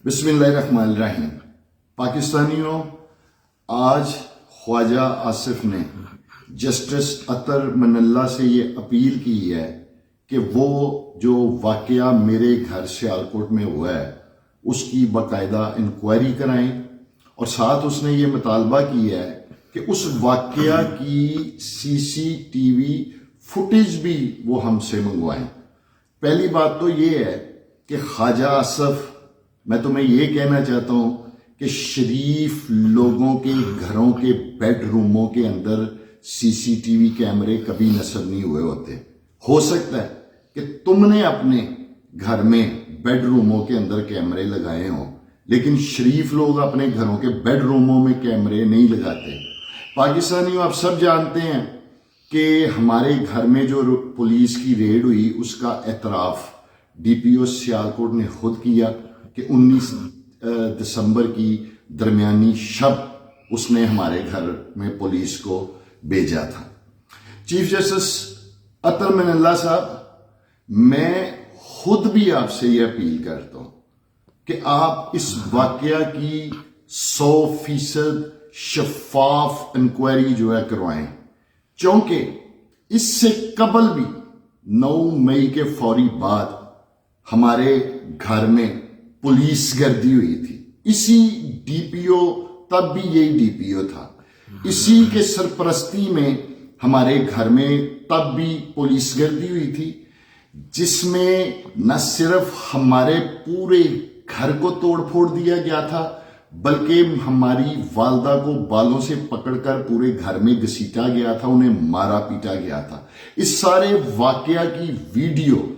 बिस्मिल्लाहिर्रहमानिर्रहीम। पाकिस्तानियों, आज ख्वाजा आसिफ ने जस्टिस अतर मनल्ला से ये अपील की है कि वो जो वाकया मेरे घर सियालकोट में हुआ है उसकी बाकायदा इंक्वायरी कराएं, और साथ उसने ये मुतालबा किया है कि उस वाकया की सीसीटीवी फुटेज भी वो हमसे मंगवाएं। पहली बात तो ये है कि ख्वाजा आसिफ, मैं तुम्हें ये कहना चाहता हूं कि शरीफ लोगों के घरों के बेडरूमों के अंदर सीसीटीवी कैमरे कभी नस्ब नहीं हुए होते। हो सकता है कि तुमने अपने घर में बेडरूमों के अंदर कैमरे लगाए हों, लेकिन शरीफ लोग अपने घरों के बेडरूमों में कैमरे नहीं लगाते। पाकिस्तानियों, आप सब जानते हैं कि हमारे घर में जो पुलिस की रेड हुई उसका एतराफ डीपीओ सियालकोट ने खुद किया कि 19 दिसंबर की दरमियानी शब उसने हमारे घर में पुलिस को भेजा था। चीफ जस्टिस अतर मनल्ला साहब, मैं खुद भी आपसे यह अपील करता हूं कि आप इस वाकया की 100% शफाफ इंक्वायरी जो है करवाएं, क्योंकि इससे कबल भी 9 मई के फौरी बाद हमारे घर में पुलिस गर्दी हुई थी। इसी डीपीओ, तब भी यही डीपीओ था, इसी के सरपरस्ती में हमारे घर में तब भी पुलिस गर्दी हुई थी, जिसमें न सिर्फ हमारे पूरे घर को तोड़ फोड़ दिया गया था, बल्कि हमारी वालदा को बालों से पकड़कर पूरे घर में घसीटा गया था, उन्हें मारा पीटा गया था। इस सारे वाकया की वीडियो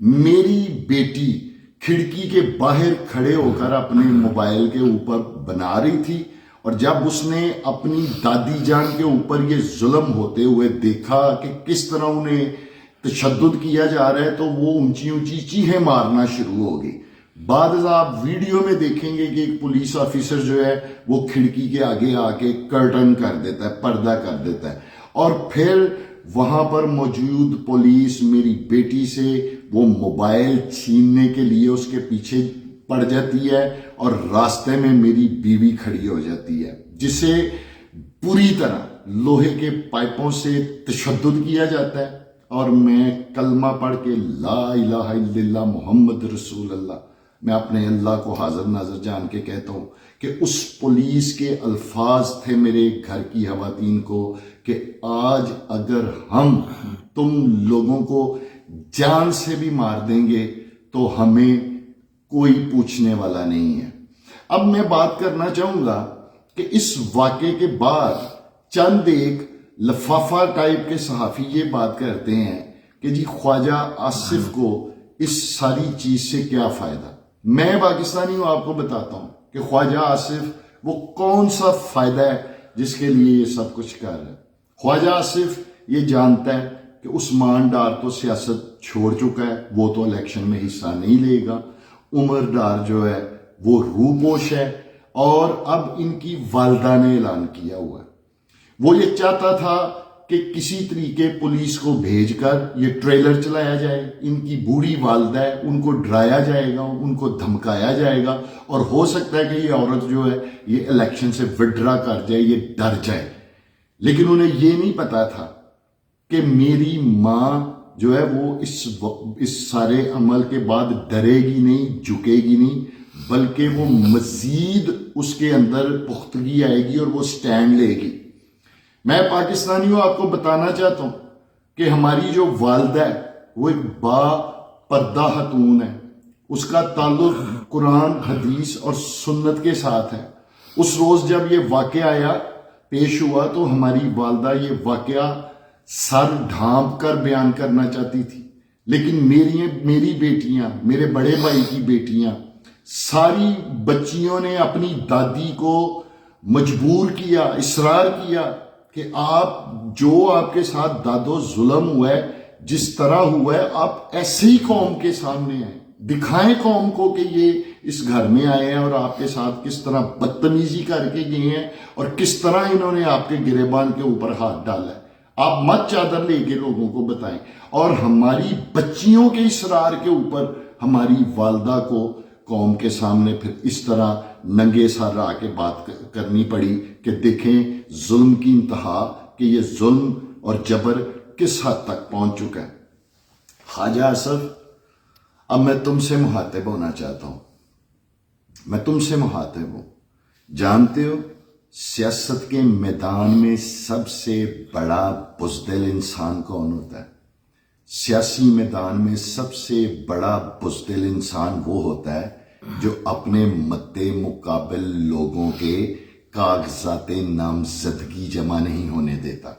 मेरी बेटी खिड़की के बाहर खड़े होकर अपने मोबाइल के ऊपर बना रही थी, और जब उसने अपनी दादी जान के ऊपर ये जुल्म होते हुए देखा कि किस तरह उन्हें तशद्दुद किया जा रहा है, तो वो ऊंची ऊंची चीखें मारना शुरू हो गई। बाद आप वीडियो में देखेंगे कि एक पुलिस ऑफिसर जो है वो खिड़की के आगे आके कर्टन कर देता है, पर्दा कर देता है, और फिर वहां पर मौजूद पुलिस मेरी बेटी से वो मोबाइल छीनने के लिए उसके पीछे पड़ जाती है, और रास्ते में मेरी बीवी खड़ी हो जाती है, जिसे पूरी तरह लोहे के पाइपों से तशद्दुद किया जाता है। और मैं कलमा पढ़ के ला इलाहा इल्लल्लाह मुहम्मद रसूल अल्लाह, मैं अपने अल्लाह को हाजिर नाज़र जान के कहता हूं कि उस पुलिस के अल्फाज थे मेरे घर की खवातीन को कि आज अगर हम तुम लोगों को जान से भी मार देंगे तो हमें कोई पूछने वाला नहीं है। अब मैं बात करना चाहूंगा कि इस वाक़े के बाद चंद एक लफाफा टाइप के सहाफ़ी ये बात करते हैं कि जी ख्वाजा आसिफ को इस सारी चीज से क्या फायदा। मैं पाकिस्तानियों आपको बताता हूं कि ख्वाजा आसिफ वो कौन सा फायदा है जिसके लिए ये सब कुछ कर रहा है। ख्वाजा आसिफ ये जानता है कि उस्मान डार तो सियासत छोड़ चुका है, वो तो इलेक्शन में हिस्सा नहीं लेगा। उमर डार जो है वो रूपोश है, और अब इनकी वालदा ने ऐलान किया हुआ है वो ये चाहता था कि किसी तरीके पुलिस को भेजकर ये ट्रेलर चलाया जाए, इनकी बूढ़ी वालदा है उनको डराया जाएगा, उनको धमकाया जाएगा, और हो सकता है कि ये औरत जो है ये इलेक्शन से विड्रा कर जाए, ये डर जाए। लेकिन उन्हें ये नहीं पता था कि मेरी मां जो है वो इस सारे अमल के बाद डरेगी नहीं, झुकेगी नहीं, बल्कि वो मजीद उसके अंदर पुख्तगी आएगी और वो स्टैंड लेगी। मैं पाकिस्तानियों आपको बताना चाहता हूं कि हमारी जो वालदा है वो एक बापर्दा खतून है, उसका ताल्लुक कुरान हदीस और सुन्नत के साथ है। उस रोज जब ये वाकया आया पेश हुआ तो हमारी वालदा ये वाकया सर ढांप कर बयान करना चाहती थी, लेकिन मेरी बेटियां, मेरे बड़े भाई की बेटियां, सारी बच्चियों ने अपनी दादी को मजबूर किया, इसरार किया कि आप जो आपके साथ दादो जुल्म हुआ है, जिस तरह हुआ है, आप ऐसे ही कौम के सामने आए, दिखाएं कौम को कि ये इस घर में आए हैं और आपके साथ किस तरह बदतमीजी करके गए हैं और किस तरह इन्होंने आपके गिरेबान के ऊपर हाथ डाला है। आप मत चादर लेके लोगों को बताएं। और हमारी बच्चियों के इसरार के ऊपर हमारी वालदा को قوم کے سامنے پھر اس طرح ننگے سر آ کے بات کرنی پڑی کہ دیکھیں ظلم کی انتہا، کہ یہ ظلم اور جبر کس حد تک پہنچ چکا ہے۔ خواجہ آصف، اب میں تم سے مخاطب ہونا چاہتا ہوں، میں تم سے مخاطب ہوں۔ جانتے ہو سیاست کے میدان میں سب سے بڑا بزدل انسان کون ہوتا ہے؟ سیاسی میدان میں سب سے بڑا بزدل انسان وہ ہوتا ہے جو اپنے مد مقابل لوگوں کے کاغذات نامزدگی جمع نہیں ہونے دیتا۔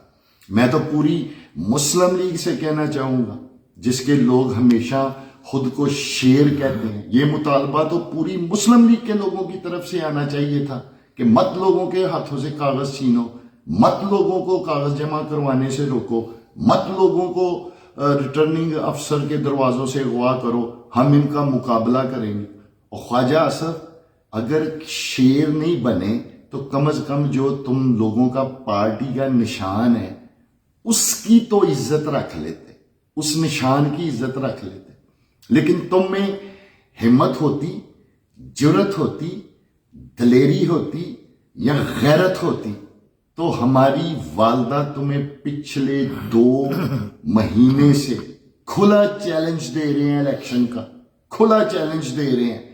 میں تو پوری مسلم لیگ سے کہنا چاہوں گا، جس کے لوگ ہمیشہ خود کو شیر کہتے ہیں، یہ مطالبہ تو پوری مسلم لیگ کے لوگوں کی طرف سے آنا چاہیے تھا کہ مت لوگوں کے ہاتھوں سے کاغذ چھینو، مت لوگوں کو کاغذ جمع کروانے سے روکو، مت لوگوں کو ریٹرننگ افسر کے دروازوں سے اغوا کرو، ہم ان کا مقابلہ کریں گے۔ اور خواجہ آصف، اگر شیر نہیں بنے تو کم از کم جو تم لوگوں کا پارٹی کا نشان ہے اس کی تو عزت رکھ لیتے، اس نشان کی عزت رکھ لیتے۔ لیکن تم میں ہمت ہوتی، جرت ہوتی، دلیری ہوتی یا غیرت ہوتی تو ہماری والدہ تمہیں پچھلے 2 مہینے سے کھلا چیلنج دے رہے ہیں، الیکشن کا کھلا چیلنج دے رہے ہیں۔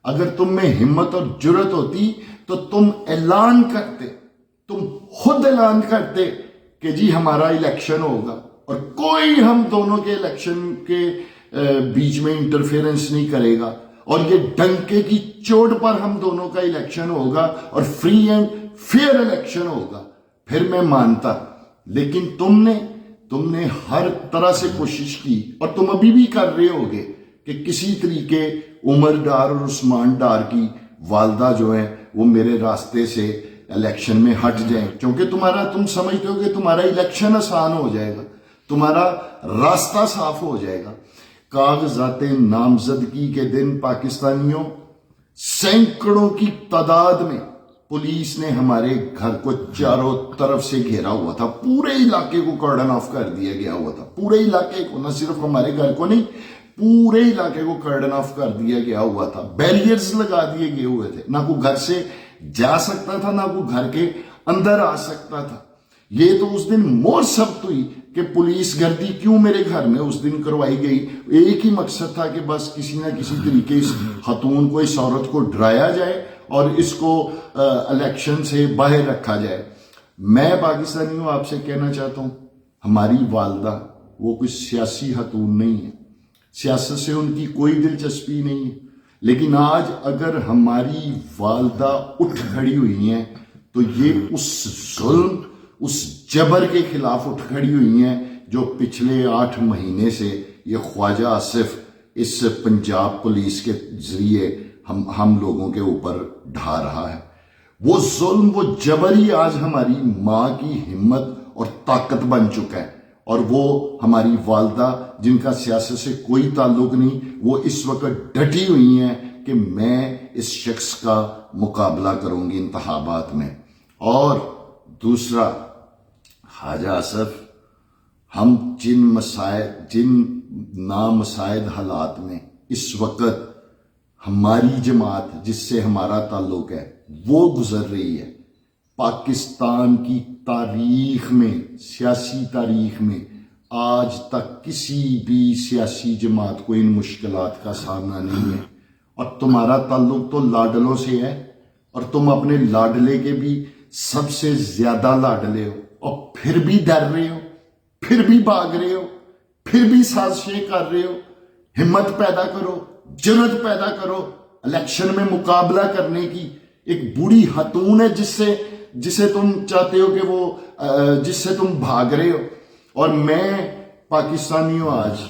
اگر تم میں ہمت اور جرت ہوتی تو تم اعلان کرتے، تم خود اعلان کرتے کہ جی ہمارا الیکشن ہوگا اور کوئی ہم دونوں کے الیکشن کے بیچ میں انٹرفیرنس نہیں کرے گا، اور یہ ڈنکے کی چوٹ پر ہم دونوں کا الیکشن ہوگا اور فری اینڈ فیئر الیکشن ہوگا، پھر میں مانتا۔ لیکن تم نے ہر طرح سے کوشش کی، اور تم ابھی بھی کر رہے ہوگے کہ کسی طریقے عمر ڈار اور عثمان ڈار کی والدہ جو ہے وہ میرے راستے سے الیکشن میں ہٹ جائیں، کیونکہ تم سمجھتے ہو کہ تمہارا الیکشن آسان ہو جائے گا، تمہارا راستہ صاف ہو جائے گا۔ کاغذات نامزدگی کے دن پاکستانیوں، سینکڑوں کی تعداد میں پولیس نے ہمارے گھر کو چاروں طرف سے گھیرا ہوا تھا، پورے علاقے کو کارڈن آف کر دیا گیا ہوا تھا، پورے علاقے کو، نہ صرف ہمارے گھر کو نہیں، پورے علاقے کو کارڈن آف کر دیا گیا ہوا تھا، بیریئرز لگا دیے گئے ہوئے تھے، نہ کوئی گھر سے جا سکتا تھا، نہ کوئی گھر کے اندر آ سکتا تھا۔ یہ تو اس دن مور ثبت ہوئی کہ پولیس گردی کیوں میرے گھر میں اس دن کروائی گئی۔ ایک ہی مقصد تھا کہ بس کسی نہ کسی طریقے اس خاتون کو، اس عورت کو ڈرایا جائے اور اس کو الیکشن سے باہر رکھا جائے۔ میں پاکستانیوں آپ سے کہنا چاہتا ہوں، ہماری والدہ وہ کوئی سیاسی خاتون نہیں ہے، سیاست سے ان کی کوئی دلچسپی نہیں ہے، لیکن آج اگر ہماری والدہ اٹھ کھڑی ہوئی ہیں تو یہ اس ظلم، اس جبر کے خلاف اٹھ کھڑی ہوئی ہیں جو پچھلے 8 مہینے سے یہ خواجہ آصف اس پنجاب پولیس کے ذریعے ہم لوگوں کے اوپر ڈھا رہا ہے۔ وہ ظلم، وہ جبر ہی آج ہماری ماں کی ہمت اور طاقت بن چکا ہے، اور وہ ہماری والدہ جن کا سیاست سے کوئی تعلق نہیں، وہ اس وقت ڈٹی ہوئی ہیں کہ میں اس شخص کا مقابلہ کروں گی انتخابات میں۔ اور دوسرا، خواجہ آصف، ہم جن نامساعد حالات میں اس وقت ہماری جماعت جس سے ہمارا تعلق ہے وہ گزر رہی ہے، پاکستان کی تاریخ میں، سیاسی تاریخ میں آج تک کسی بھی سیاسی جماعت کو ان مشکلات کا سامنا نہیں ہے، اور تمہارا تعلق تو لاڈلوں سے ہے، اور تم اپنے لاڈلے کے بھی سب سے زیادہ لاڈلے ہو، اور پھر بھی ڈر رہے ہو، پھر بھی بھاگ رہے ہو، پھر بھی سازشیں کر رہے ہو۔ ہمت پیدا کرو، جرت پیدا کرو، الیکشن میں مقابلہ کرنے کی۔ ایک بوڑھی خاتون ہے جسے تم چاہتے ہو کہ وہ جس سے تم بھاگ رہے ہو۔ اور میں پاکستانیوں، آج